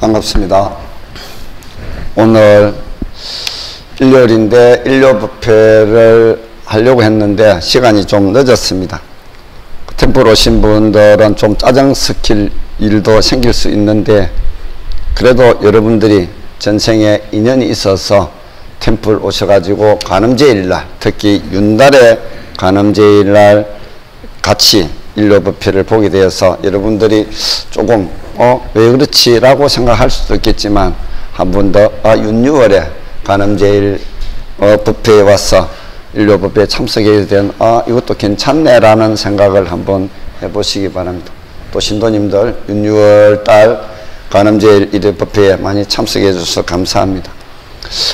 반갑습니다. 오늘 일요일인데 일요 뷔페를 하려고 했는데 시간이 좀 늦었습니다. 템플 오신 분들은 좀 짜증 섞일 일도 생길 수 있는데 그래도 여러분들이 전생에 인연이 있어서 템플 오셔가지고 간음제일날, 특히 윤달에 간음제일날 같이 일요 뷔페를 보게 되어서 여러분들이 조금 왜 그렇지 라고 생각할 수도 있겠지만 한 번 더 윤유월에 간음제일 뷔페에 와서 일요 뷔페에 참석하게 된 이것도 괜찮네 라는 생각을 한번 해보시기 바랍니다. 또 신도님들 윤유월 달 간음제일 일요 뷔페에 많이 참석해 주셔서 감사합니다.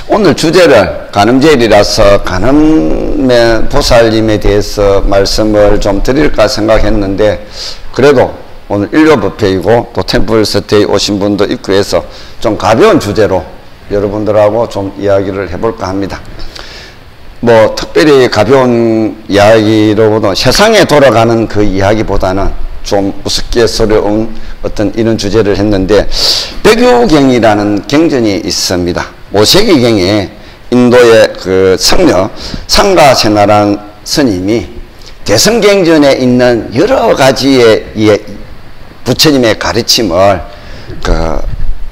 오늘 주제를 간음제일이라서 간음의 보살님에 대해서 말씀을 좀 드릴까 생각했는데 그래도 오늘 일요 뷔페이고 또 템플 스테이 오신 분도 있고 해서 좀 가벼운 주제로 여러분들하고 좀 이야기를 해볼까 합니다. 뭐 특별히 가벼운 이야기로보다 세상에 돌아가는 그 이야기보다는 좀 우스갯소리운 어떤 이런 주제를 했는데 백유경이라는 경전이 있습니다. 5세기경에 인도의 그 성녀 상가세나라는 스님이 대성경전에 있는 여러 가지의 부처님의 가르침을 그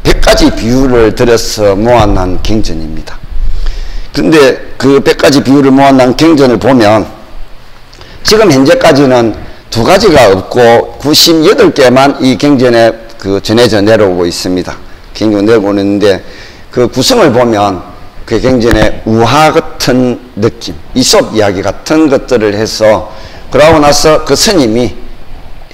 100가지 비유를 들여서 모아놓은 경전입니다. 근데 그 100가지 비유를 모아놓은 경전을 보면 지금 현재까지는 2가지가 없고 98개만 이 경전에 그 전해져 내려오고 있습니다. 경전 내려오고 있는데 그 구성을 보면 그 경전의 우화 같은 느낌, 이솝 이야기 같은 것들을 해서 그러고 나서 그 스님이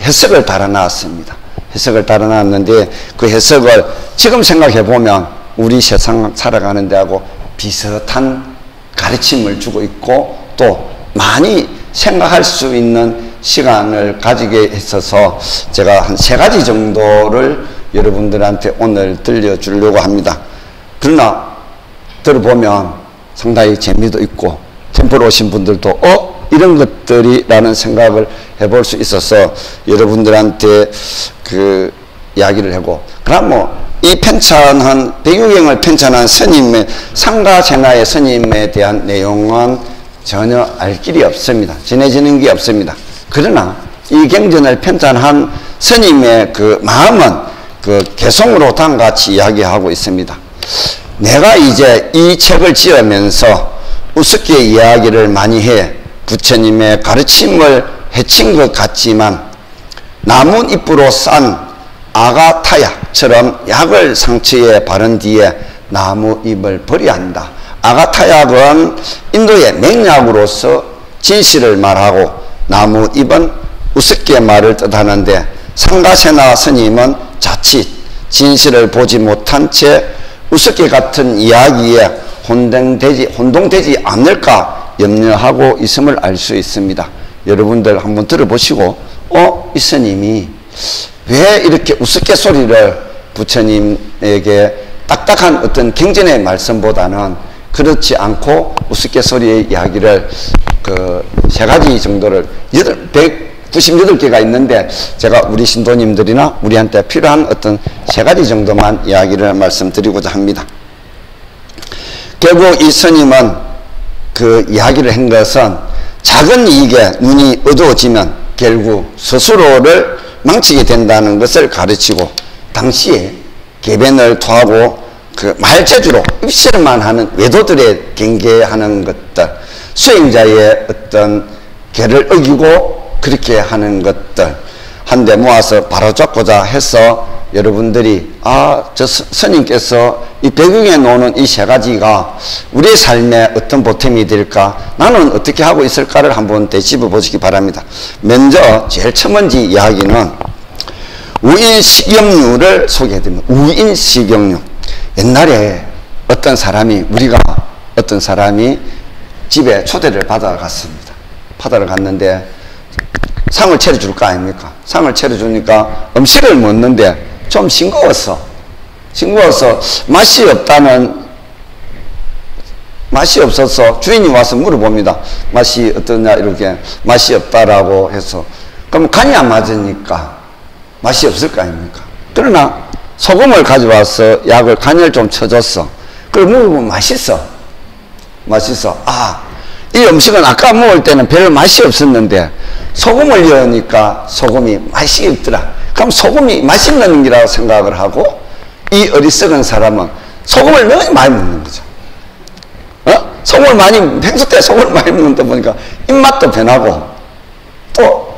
해석을 달아놨습니다. 해석을 달아놨는데 그 해석을 지금 생각해 보면 우리 세상 살아가는 데하고 비슷한 가르침을 주고 있고 또 많이 생각할 수 있는 시간을 가지게 있어서 제가 한 3가지 정도를 여러분들한테 오늘 들려주려고 합니다. 그러나 들어보면 상당히 재미도 있고 템플 오신 분들도 이런 것들이 라는 생각을 해볼 수 있어서 여러분들한테 그 이야기를 하고 그럼 뭐 이 편찬한 백유경을 편찬한 스님의 상가세나의 스님에 대한 내용은 전혀 알 길이 없습니다. 전해지는 게 없습니다. 그러나 이 경전을 편찬한 스님의 그 마음은 그 개성으로 다음과 같이 이야기하고 있습니다. 내가 이제 이 책을 지으면서 우습게 이야기를 많이 해 부처님의 가르침을 해친 것 같지만 나뭇잎으로 싼 아가타약처럼 약을 상처에 바른 뒤에 나무잎을 버려야 한다. 아가타약은 인도의 맹약으로서 진실을 말하고 나무잎은 우습게 말을 뜻하는데 상가세나 스님은 자칫 진실을 보지 못한 채 우습게 같은 이야기에 혼동되지 않을까 염려하고 있음을 알 수 있습니다. 여러분들 한번 들어보시고 이 스님이 왜 이렇게 우스갯소리를 부처님에게 딱딱한 어떤 경전의 말씀보다는 그렇지 않고 우스갯소리의 이야기를 그 3가지 정도를 198개가 있는데 제가 우리 신도님들이나 우리한테 필요한 어떤 3가지 정도만 이야기를 말씀드리고자 합니다. 결국 이 스님은 그 이야기를 한 것은 작은 이익에 눈이 어두워지면 결국 스스로를 망치게 된다는 것을 가르치고 당시에 계변을 토하고 그 말재주로 입실만 하는 외도들에 경계하는 것들, 수행자의 어떤 계를 어기고 그렇게 하는 것들 한데 모아서 바로잡고자 해서 여러분들이 저 스님께서 이 백유경에 놓는 이 3가지가 우리의 삶에 어떤 보탬이 될까, 나는 어떻게 하고 있을까를 한번 되짚어 보시기 바랍니다. 먼저 제일 첫 번째 이야기는 우인식용유를 소개해드립니다. 우인식용유. 옛날에 어떤 사람이 집에 초대를 받아갔습니다. 받아갔는데 상을 차려줄 거 아닙니까? 상을 차려주니까 음식을 먹는데 좀 싱거워서 맛이 없어서 주인이 와서 물어봅니다. 맛이 어떠냐 이렇게 맛이 없다라고 해서 그럼 간이 안 맞으니까 맛이 없을 거 아닙니까? 그러나 소금을 가져와서 약을 간을 좀 쳐줬어. 그걸 먹으면 맛있어. 이 음식은 아까 먹을 때는 별 맛이 없었는데 소금을 넣으니까 소금이 맛이 있더라. 그럼 소금이 맛있는 기라고 생각을 하고 이 어리석은 사람은 소금을 너무 많이 먹는 거죠. 평소 때 소금을 많이 먹는다 보니까 입맛도 변하고 또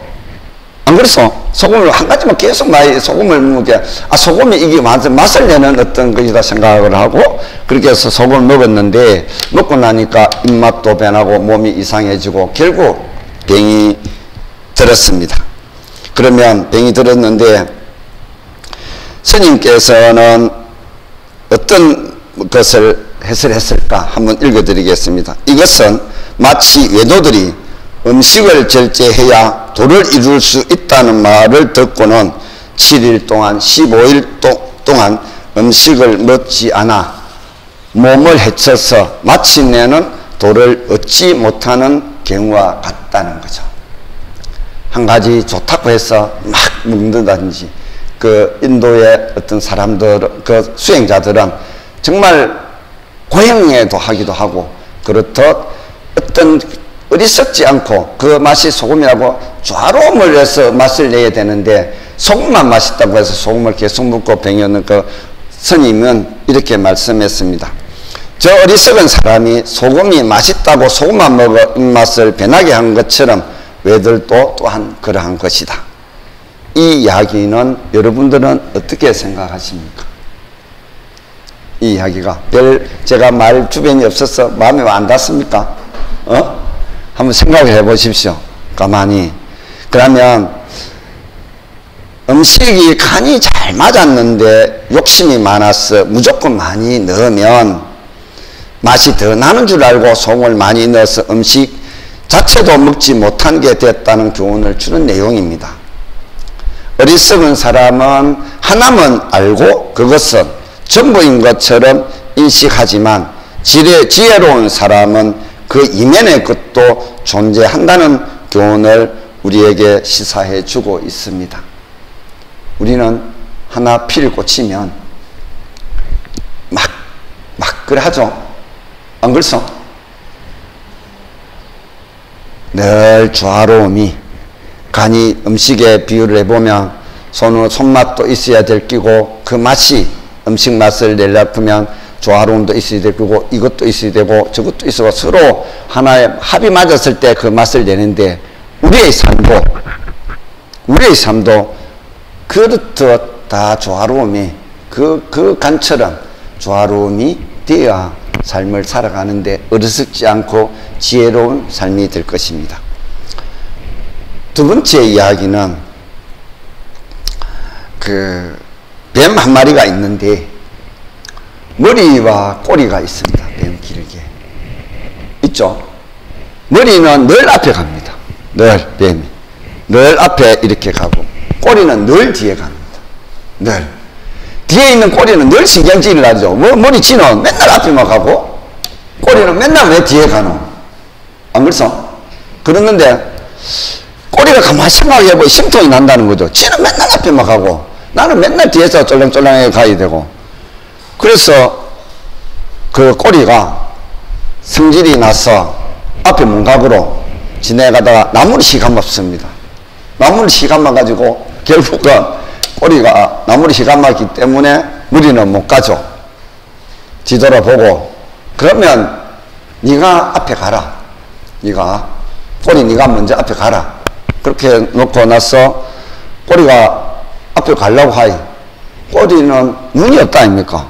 안 그랬어? 소금을 한 가지만 계속 많이 소금을 먹게 소금이 이게 맛을 내는 어떤 것이다 생각을 하고 그렇게 해서 소금을 먹었는데 먹고 나니까 입맛도 변하고 몸이 이상해지고 결국 병이 들었습니다. 그러면 병이 들었는데 스님께서는 어떤 것을 해설했을까 한번 읽어드리겠습니다. 이것은 마치 외도들이 음식을 절제해야 도를 이룰 수 있다는 말을 듣고는 7일 동안 15일 동안 음식을 먹지 않아 몸을 해쳐서 마침내는 도를 얻지 못하는 경우와 같다는 거죠. 한 가지 좋다고 해서 막 먹는다든지 그 인도의 어떤 사람들 그 수행자들은 정말 고행에도 하기도 하고 그렇듯 어떤 어리석지 않고 그 맛이 소금이라고 좌로움을 해서 맛을 내야 되는데 소금만 맛있다고 해서 소금을 계속 먹고 병이었는 그 스님은 이렇게 말씀했습니다. 저 어리석은 사람이 소금이 맛있다고 소금만 먹어 입맛을 변하게 한 것처럼 외들도 또한 그러한 것이다. 이 이야기는 여러분들은 어떻게 생각하십니까? 이 이야기가 제가 말 주변이 없어서 마음에 안 닿습니까? 한번 생각을 해 보십시오. 가만히. 그러면 음식이 간이 잘 맞았는데 욕심이 많아서 무조건 많이 넣으면 맛이 더 나는 줄 알고 소금을 많이 넣어서 음식 자체도 먹지 못한 게 됐다는 교훈을 주는 내용입니다. 어리석은 사람은 하나만 알고 그것은 전부인 것처럼 인식하지만 지혜로운 사람은 그 이면의 것도 존재한다는 교훈을 우리에게 시사해 주고 있습니다. 우리는 하나 피를 꽂히면 막 그래 하죠. 안 그렇소? 늘 조화로움이 간이 음식에 비유를 해보면 손맛도 있어야 될 끼고 그 맛이 음식 맛을 내려면 조화로움도 있어야 되고 이것도 있어야 되고 저것도 있어서 서로 하나의 합이 맞았을 때 그 맛을 내는데 우리의 삶도 그렇듯 다 조화로움이 그 간처럼 조화로움이 되어야 삶을 살아가는데 어리석지 않고 지혜로운 삶이 될 것입니다. 두 번째 이야기는 그 뱀 한 마리가 있는데 머리와 꼬리가 있습니다. 뱀 길게 있죠. 머리는 늘 앞에 갑니다. 뱀이 늘 앞에 이렇게 가고 꼬리는 늘 뒤에 갑니다. 늘 뒤에 있는 꼬리는 늘 신경질을 하죠. 머리치는 맨날 앞에만 가고 꼬리는 맨날 왜 뒤에 가노? 안 그렇소? 그러는데 꼬리가 가만히 생각해보면 심통이 난다는 거죠. 쟤는 맨날 앞에만 가고 나는 맨날 뒤에서 쫄랑쫄랑하게 가야 되고 그래서 그 꼬리가 성질이 나서 앞에 문각으로 지나가다가 나무를 시감았습니다. 나무를 시감아가지고 결국은 꼬리가 나무를 시감았기 때문에 머리는 못 가죠. 뒤돌아보고 그러면 네가 앞에 가라. 네가 먼저 앞에 가라. 그렇게 놓고 나서 꼬리가 앞에 가려고 하이. 꼬리는 눈이 없다 아닙니까?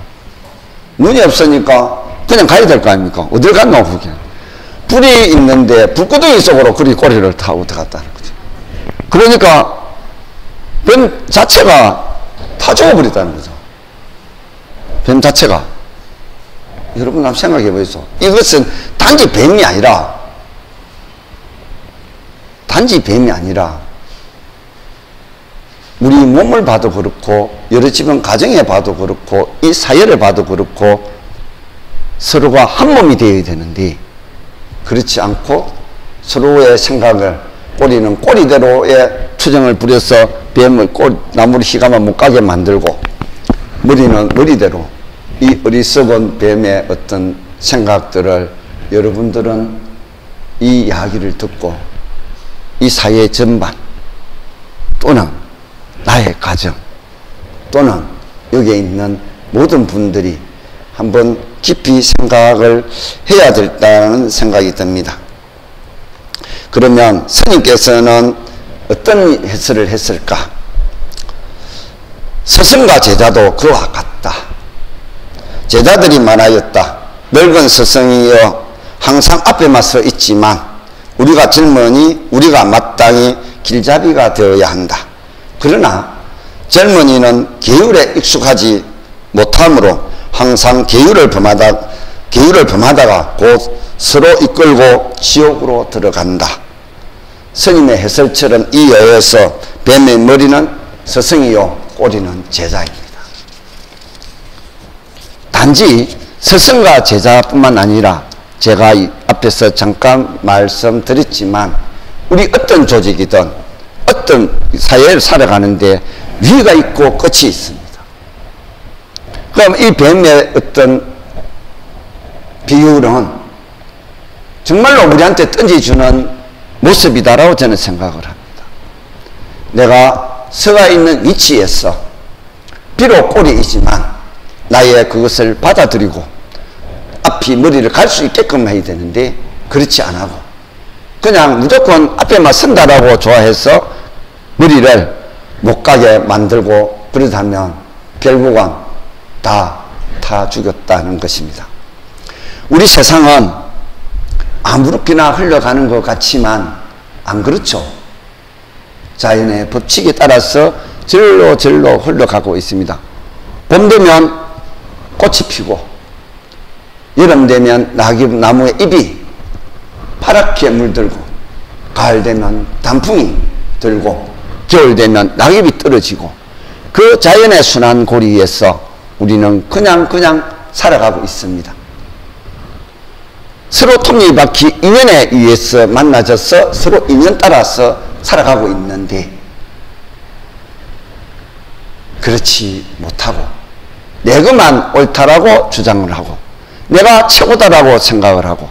눈이 없으니까 그냥 가야 될 거 아닙니까? 어딜 갔노 그게. 불이 있는데 불구덩이 속으로 꼬리를 타고 들어갔다는 거죠. 그러니까 뱀 자체가 다 죽어버렸다는 거죠. 뱀 자체가. 여러분 한번 생각해 보세요. 이것은 단지 뱀이 아니라 우리 몸을 봐도 그렇고 여러 집안 가정에 봐도 그렇고 이 사회를 봐도 그렇고 서로가 한 몸이 되어야 되는데 그렇지 않고 서로의 생각을 꼬리는 꼬리대로의 추정을 부려서 뱀을 나무를 시가만 못 가게 만들고 머리는 머리대로 이 어리석은 뱀의 어떤 생각들을 여러분들은 이 이야기를 듣고 이 사회 전반 또는 나의 가정 또는 여기에 있는 모든 분들이 한번 깊이 생각을 해야 된다는 생각이 듭니다. 그러면 스님께서는 어떤 해설을 했을까? 스승과 제자도 그와 같다. 제자들이 말하였다. 늙은 스승이여 항상 앞에만 서 있지만 우리가 젊으니 우리가 마땅히 길잡이가 되어야 한다. 그러나 젊은이는 계율에 익숙하지 못하므로 항상 계율을 범하다가 곧 서로 이끌고 지옥으로 들어간다. 스님의 해설처럼 이 여에서 뱀의 머리는 스승이요 꼬리는 제자입니다. 단지 스승과 제자뿐만 아니라 제가 앞에서 잠깐 말씀드렸지만 우리 어떤 조직이든 어떤 사회를 살아가는데 위가 있고 끝이 있습니다. 그럼 이 뱀의 어떤 비율은 정말로 우리한테 던져주는 모습이다라고 저는 생각을 합니다. 내가 서가 있는 위치에서 비록 꼬리이지만 나의 그것을 받아들이고 앞이 머리를 갈 수 있게끔 해야 되는데 그렇지 않고 그냥 무조건 앞에만 선다라고 좋아해서 머리를 못 가게 만들고 그러다면 결국은 다 죽였다는 것입니다. 우리 세상은 아무렇게나 흘러가는 것 같지만 안 그렇죠. 자연의 법칙에 따라서 절로 흘러가고 있습니다. 봄 되면 꽃이 피고 여름 되면 나무의 잎이 파랗게 물들고 가을 되면 단풍이 들고 겨울 되면 낙엽이 떨어지고 그 자연의 순환 고리에서 우리는 그냥 살아가고 있습니다. 서로 톱니바퀴 인연에 의해서 만나져서 서로 인연 따라서 살아가고 있는데 그렇지 못하고 내가만 옳다라고 주장을 하고 내가 최고다라고 생각을 하고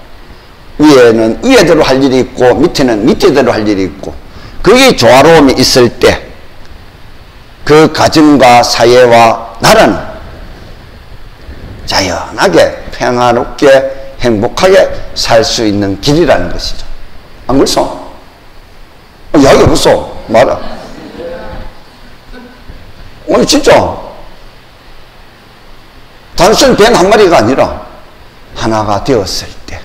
위에는 위에대로 할 일이 있고 밑에는 밑에대로 할 일이 있고 그게 조화로움이 있을 때 그 가정과 사회와 나라는 자연하게 평화롭게 행복하게 살 수 있는 길이라는 것이죠. 안 그렇소? 이야기 없어. 말아. 아니 진짜 단순히 뱀 한 마리가 아니라 하나가 되었을 때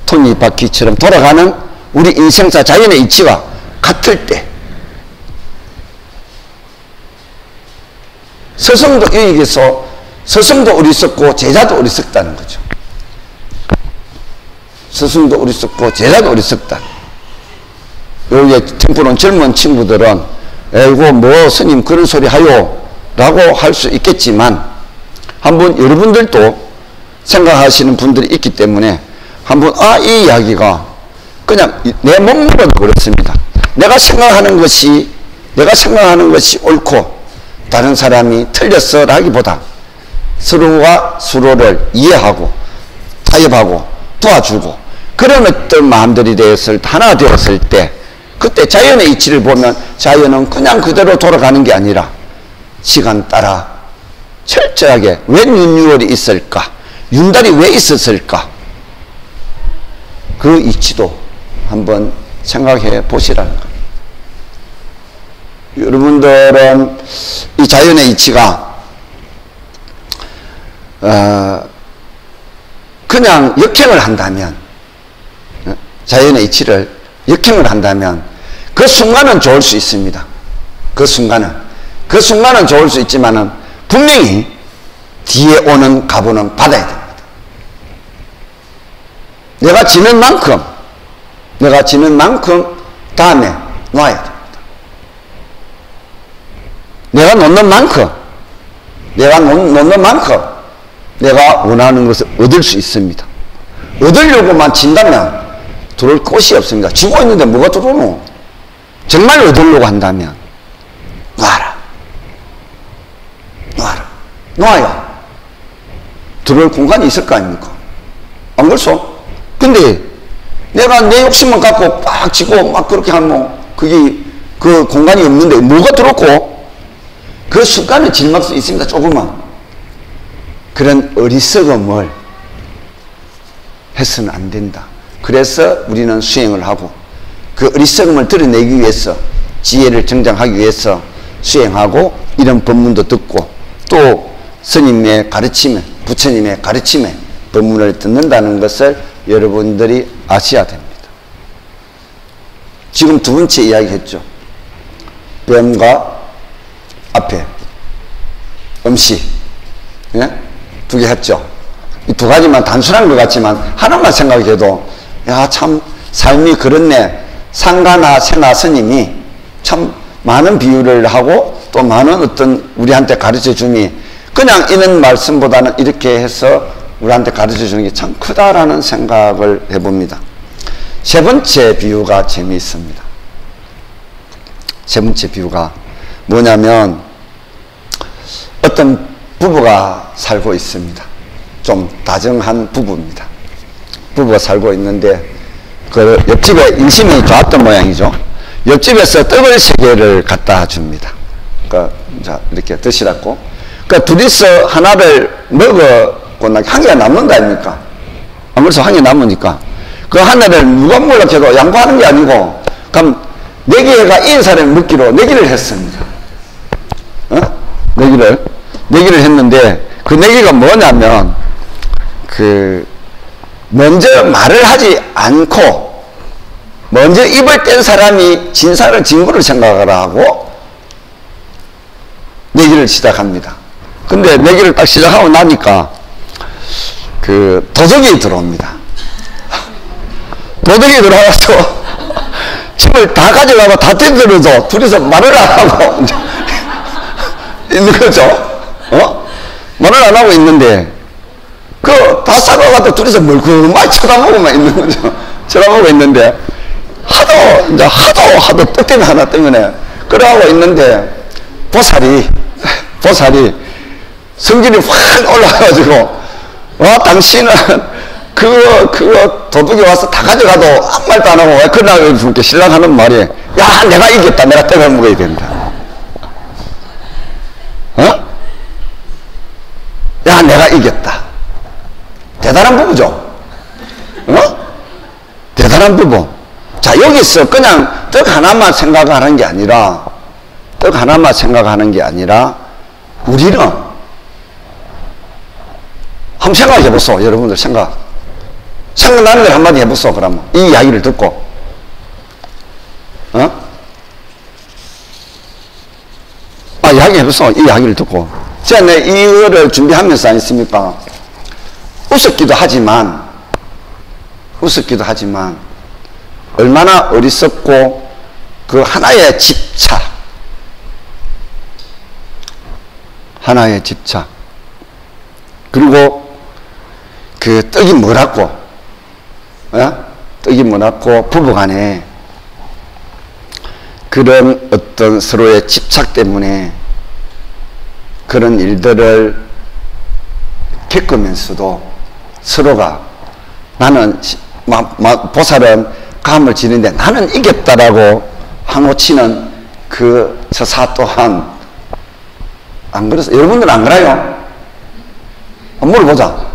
톱니바퀴처럼 돌아가는 우리 인생사 자연의 이치가 같을 때 스승도 여기서 스승도 어리석고 제자도 어리석다는 거죠. 스승도 어리석고 제자도 어리석다. 여기 템포는 젊은 친구들은 에이고 뭐 스님 그런 소리 하요 라고 할 수 있겠지만 한번 여러분들도 생각하시는 분들이 있기 때문에 한번 이 이야기가 그냥 내 몸으로도 그렇습니다. 내가 생각하는 것이 옳고 다른 사람이 틀렸어라기보다 서로가 서로를 이해하고 타협하고 도와주고 그런 어떤 마음들이 하나 되었을 때 그때 자연의 이치를 보면 자연은 그냥 그대로 돌아가는 게 아니라 시간 따라 철저하게 왜 윤유월이 있을까? 윤달이 왜 있었을까? 그 이치도 한번 생각해 보시라는 겁니다. 여러분들은 이 자연의 이치가 그냥 역행을 한다면 자연의 이치를 역행을 한다면 그 순간은 좋을 수 있습니다. 그 순간은 좋을 수 있지만은 분명히 뒤에 오는 가부는 받아야 됩니다. 내가 지는 만큼 다음에 놔야 됩니다. 내가 놓는 만큼 내가 원하는 것을 얻을 수 있습니다. 얻으려고만 진다면 들어올 곳이 없습니다. 지고 있는데 뭐가 들어오노? 정말 얻으려고 한다면 놔라. 놓아야 들어올 공간이 있을 거 아닙니까? 안 그렇소? 근데 내가 내 욕심만 갖고 빡 치고 막 그렇게 하면 그게 그 공간이 없는데 뭐가 들어오고 그 순간에 질막 수 있습니다. 조금만. 그런 어리석음을 해서는 안 된다. 그래서 우리는 수행을 하고 그 어리석음을 드러내기 위해서 지혜를 정장하기 위해서 수행하고 이런 법문도 듣고 또 스님의 가르침에 부처님의 가르침에 법문을 듣는다는 것을 여러분들이 아셔야 됩니다. 지금 두 번째 이야기 했죠. 뱀과 앞에 음식, 예? 두 개 했죠. 이 두 가지만 단순한 것 같지만 하나만 생각해도 야, 참 삶이 그렇네. 상가나 세나 스님이 참 많은 비유를 하고 또 많은 어떤 우리한테 가르쳐 줌이 그냥 이런 말씀보다는 이렇게 해서 우리한테 가르쳐 주는 게 참 크다라는 생각을 해봅니다. 세 번째 비유가 재미있습니다. 세 번째 비유가 뭐냐면 어떤 부부가 살고 있습니다. 좀 다정한 부부입니다. 부부가 살고 있는데 그 옆집에 인심이 좋았던 모양이죠. 옆집에서 떡을 3개를 갖다 줍니다. 그러니까 자 이렇게 드시라고. 그러니까 둘이서 하나를 먹고 나 한 개가 남는 거 아닙니까? 안 그래서 한 개 남으니까 그 하나를 누가 몰락해도 양보하는 게 아니고 그럼 4개가 인 사람이 먹기로 내기를 했습니다. 내기를 했는데 그 내기가 뭐냐면 그 먼저 말을 하지 않고 먼저 입을 뗀 사람이 진거를 생각을 하고 내기를 시작합니다. 근데 내기를 딱 시작하고 나니까 그 도둑이 들어옵니다. 도둑이 들어와서 집을 다 가져가고 다 떼들어서 둘이서 말을 안 하고 있는 거죠. 말을 안 하고 있는데 그 다 싸가지고 둘이서 멀끔하게 쳐다보고만 있는 거죠. 쳐다보고 있는데 하도 떡대기 하나 때문에 그러고 있는데 보살이 성질이 확 올라가가지고 당신은 그거 도둑이 와서 다 가져가도 아무 말도 안 하고 왜 그러나 이렇게 신랑하는 말이 야 내가 이겼다. 내가 떡을 먹어야 된다. 야 내가 이겼다. 대단한 부부죠. 대단한 부부. 자 여기서 그냥 떡 하나만 생각하는 게 아니라 우리는 한번 생각해 보소. 여러분들 생각나는 걸 한마디 해보소. 그러면 이 이야기를 듣고 이야기 해보소. 이 이야기를 듣고 제가 이거를 준비하면서 아니습니까? 우습기도 하지만 얼마나 어리석고 그 하나의 집착 그리고 그 떡이 뭐라고 부부간에 그런 어떤 서로의 집착 때문에 그런 일들을 겪으면서도 서로가 나는 보살은 감을 지는데 나는 이겼다라고 항호치는 그 서사 또한 안 그래서 여러분들 안 그래요? 물어보자.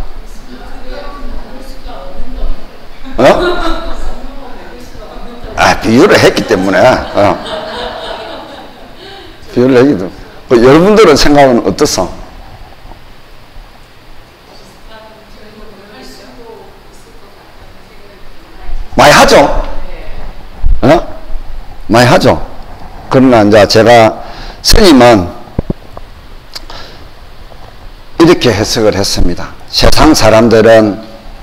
비유를 했기 때문에 비유를 했기 때문에 여러분들은 생각은 어떻소? 많이 하죠? 많이 하죠? 그러나 이제 제가 스님은 이렇게 해석을 했습니다. 세상 사람들은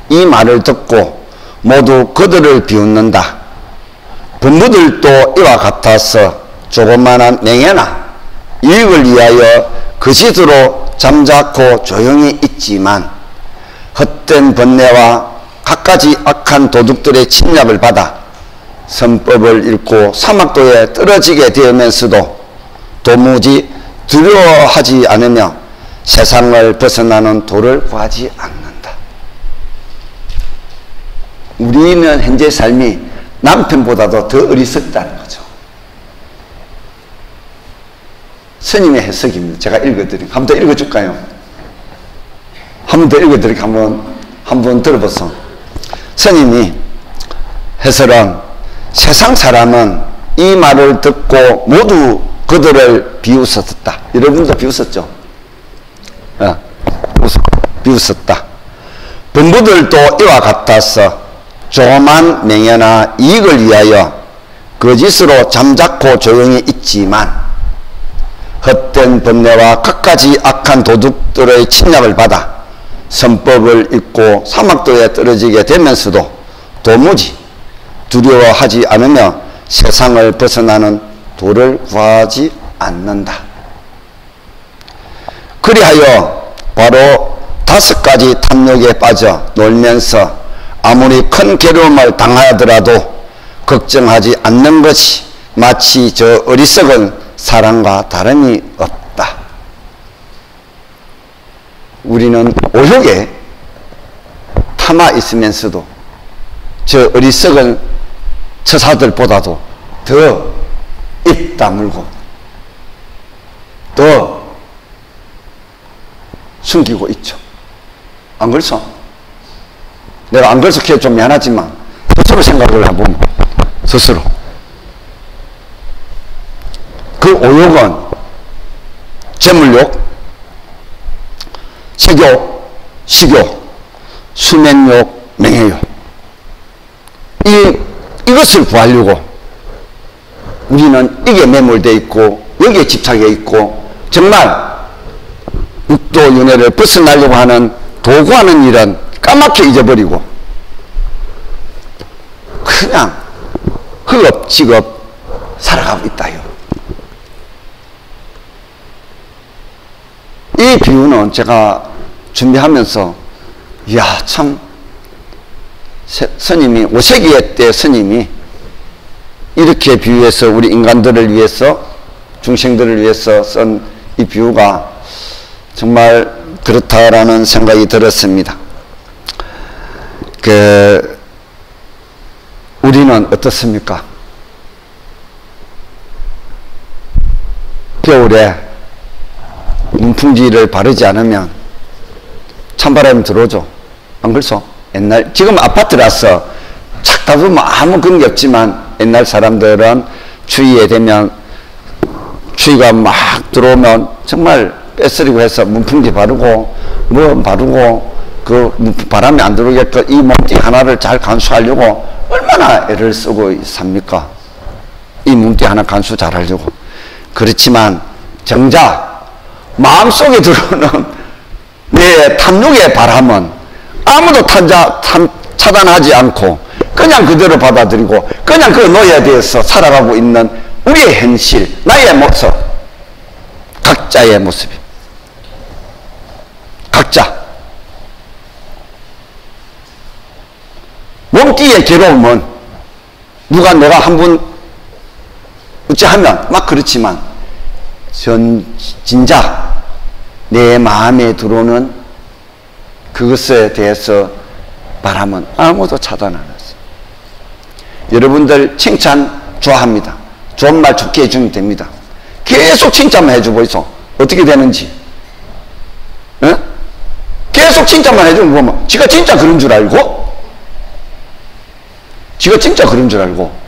이 말을 듣고 모두 그들을 비웃는다. 부모들도 이와 같아서 조그마한 명예나 이익을 위하여 거짓으로 잠자코 조용히 있지만 헛된 번뇌와 갖가지 악한 도둑들의 침략을 받아 선법을 잃고 사막도에 떨어지게 되면서도 도무지 두려워하지 않으며 세상을 벗어나는 도를 구하지 않는다. 우리는 현재 삶이 남편보다도 더 어리석다는 거죠. 스님의 해석입니다. 제가 읽어드릴게요. 한 번 더 읽어줄까요? 한 번 더 읽어드릴게요. 한번 들어보세요. 스님이 해설은 세상 사람은 이 말을 듣고 모두 그들을 비웃었다. 여러분도 비웃었죠? 비웃었다. 범부들도 이와 같아서 조만 명예나 이익을 위하여 거짓으로 잠자코 조용히 있지만 헛된 번뇌와 갖가지 악한 도둑들의 침략을 받아 선법을 잊고 사막도에 떨어지게 되면서도 도무지 두려워하지 않으며 세상을 벗어나는 도를 구하지 않는다. 그리하여 바로 5가지 탐욕에 빠져 놀면서 아무리 큰 괴로움을 당하더라도 걱정하지 않는 것이 마치 저 어리석은 사람과 다름이 없다. 우리는 오욕에 타마 있으면서도 저 어리석은 처사들보다도 더 입 다물고 더 숨기고 있죠. 안 그렇소? 내가 안 그래서 좀 미안하지만 스스로 생각을 해보면 스스로 그 오욕은 재물욕, 색욕, 식욕, 수면욕, 명예욕 이것을 구하려고 우리는 이게 매몰되어 있고 여기에 집착해 있고 정말 육도윤회를 벗어나려고 하는 도구하는 일은 까맣게 잊어버리고 그냥 허겁지겁 살아가고 있다요. 이 비유는 제가 준비하면서 이야 참 스님이 5세기 때 스님이 이렇게 비유해서 우리 인간들을 위해서 중생들을 위해서 쓴 이 비유가 정말 그렇다라는 생각이 들었습니다. 우리는 어떻습니까? 겨울에 문풍지를 바르지 않으면 찬바람이 들어오죠. 안 그렇소? 옛날 지금 아파트라서 착다 보면 아무 그런 게 없지만 옛날 사람들은 추위에 되면 추위가 막 들어오면 정말 뺏으리고 해서 문풍지 바르고 뭐 바르고 그 바람이 안 들어오게끔 이 몸뚱이 하나를 잘 간수하려고 얼마나 애를 쓰고 삽니까? 이 몸뚱이 하나 간수 잘 하려고. 그렇지만 정작 마음속에 들어오는 내 탐욕의 바람은 아무도 차단하지 않고 그냥 그대로 받아들이고 그냥 그 노예에 대해서 살아가고 있는 우리의 현실, 나의 모습, 각자의 모습이 각자 몸뚱이의 괴로움은 누가 내가 한번 어찌하면 막 그렇지만 진작 내 마음에 들어오는 그것에 대해서 바람은 아무도 차단 안 했어요. 여러분들 칭찬 좋아합니다. 좋은 말 좋게 해주면 됩니다. 계속 칭찬만 해주고 있어. 어떻게 되는지. 에? 계속 칭찬만 해주면 보면 지가 진짜 그런 줄 알고 지가 진짜 그런 줄 알고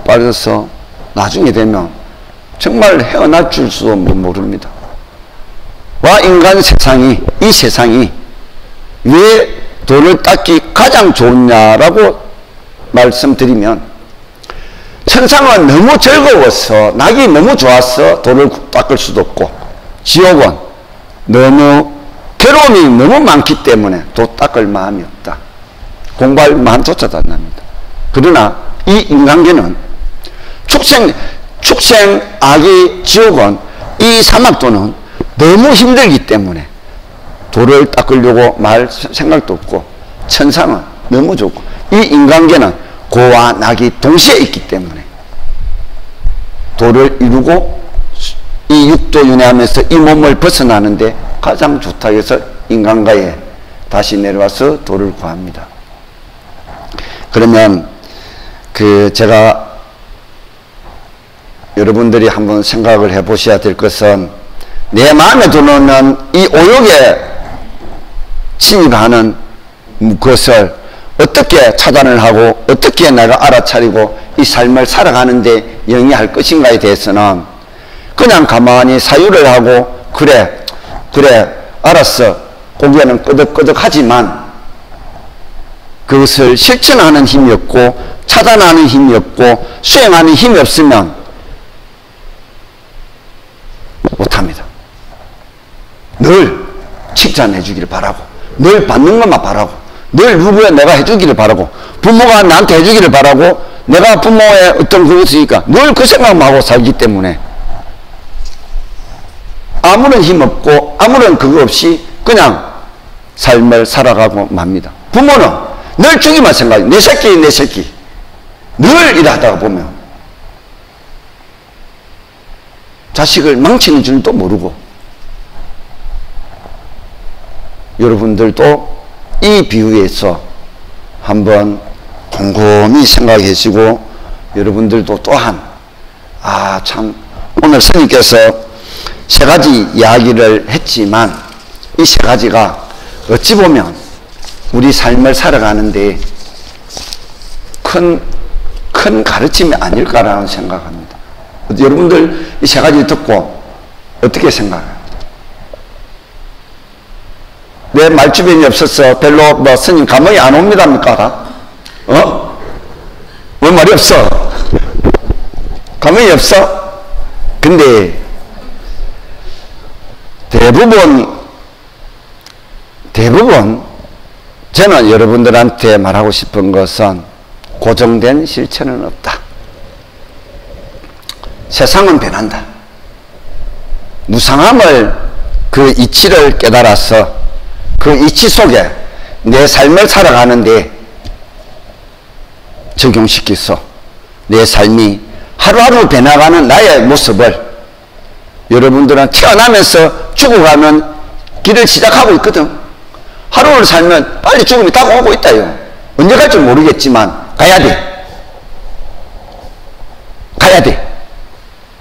빠져서 나중에 되면 정말 헤어날 줄도 모릅니다. 와 인간 세상이 이 세상이 왜 돈을 닦기 가장 좋냐라고 말씀드리면 천상은 너무 즐거워서 낙이 너무 좋아서 돈을 닦을 수도 없고 지옥은 너무 괴로움이 너무 많기 때문에 돈 닦을 마음이 없다. 공부할 마음조차도 안 납니다. 그러나 이 인간계는 축생 악의 지옥은 이 사막도는 너무 힘들기 때문에 돌을 닦으려고 말 생각도 없고 천상은 너무 좋고 이 인간계는 고와 낙이 동시에 있기 때문에 도를 이루고 이 육도윤회하면서 이 몸을 벗어나는데 가장 좋다 해서 인간가에 다시 내려와서 도를 구합니다. 그러면 제가 여러분들이 한번 생각을 해 보셔야 될 것은 내 마음에 들어오는 이 오욕에 침입하는 것을 어떻게 차단을 하고 어떻게 내가 알아차리고 이 삶을 살아가는데 영위할 것인가에 대해서는 그냥 가만히 사유를 하고 그래 알았어 고개는 끄덕끄덕하지만 그것을 실천하는 힘이 없고 차단하는 힘이 없고 수행하는 힘이 없으면 못합니다. 늘 칭찬해 주기를 바라고 늘 받는 것만 바라고 늘 누구야 내가 해주기를 바라고 부모가 나한테 해주기를 바라고 내가 부모의 어떤 그것이니까 늘 그 생각만 하고 살기 때문에 아무런 힘 없고 아무런 그거 없이 그냥 삶을 살아가고 맙니다. 부모는 늘 주기만 생각해. 내 새끼 늘 일하다가 보면 자식을 망치는 줄도 모르고 여러분들도 이 비유에서 한번 곰곰이 생각하시고 여러분들도 또한 참 오늘 스님께서 세 가지 이야기를 했지만 이 세 가지가 어찌 보면 우리 삶을 살아가는데 큰 가르침이 아닐까라는 생각합니다. 여러분들 이 세 가지 듣고 어떻게 생각해요? 왜 말주변이 없어서 별로 스님 감흥이 안 옵니다니까? 왜 말이 없어? 감흥이 없어? 근데 대부분 저는 여러분들한테 말하고 싶은 것은 고정된 실천은 없다. 세상은 변한다. 무상함을 그 이치를 깨달아서 그 이치 속에 내 삶을 살아가는데 적용시켜서 내 삶이 하루하루 변화가는 나의 모습을 여러분들은 태어나면서 죽어가는 길을 시작하고 있거든. 하루를 살면 빨리 죽음이 다가오고 있다요. 언제 갈지 모르겠지만 가야 돼.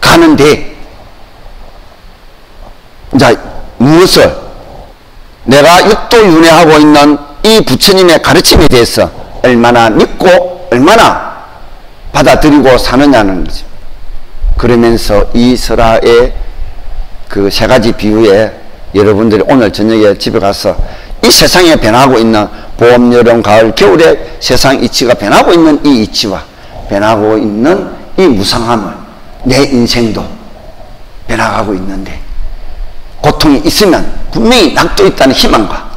가는데 자, 무엇을 내가 육도윤회하고 있는 이 부처님의 가르침에 대해서 얼마나 믿고 얼마나 받아들이고 사느냐는 거죠. 그러면서 이 설화의 그 세 가지 비유에 여러분들이 오늘 저녁에 집에 가서 이 세상에 변하고 있는 봄, 여름, 가을, 겨울에 세상 이치가 변하고 있는 이 이치와 변하고 있는 이 무상함을 내 인생도 변화가고 있는데 고통이 있으면 분명히 낙도 있다는 희망과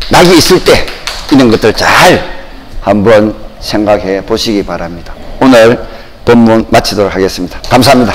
낙이 있을 때 이런 것들 잘 한번 생각해 보시기 바랍니다. 오늘 본문 마치도록 하겠습니다. 감사합니다.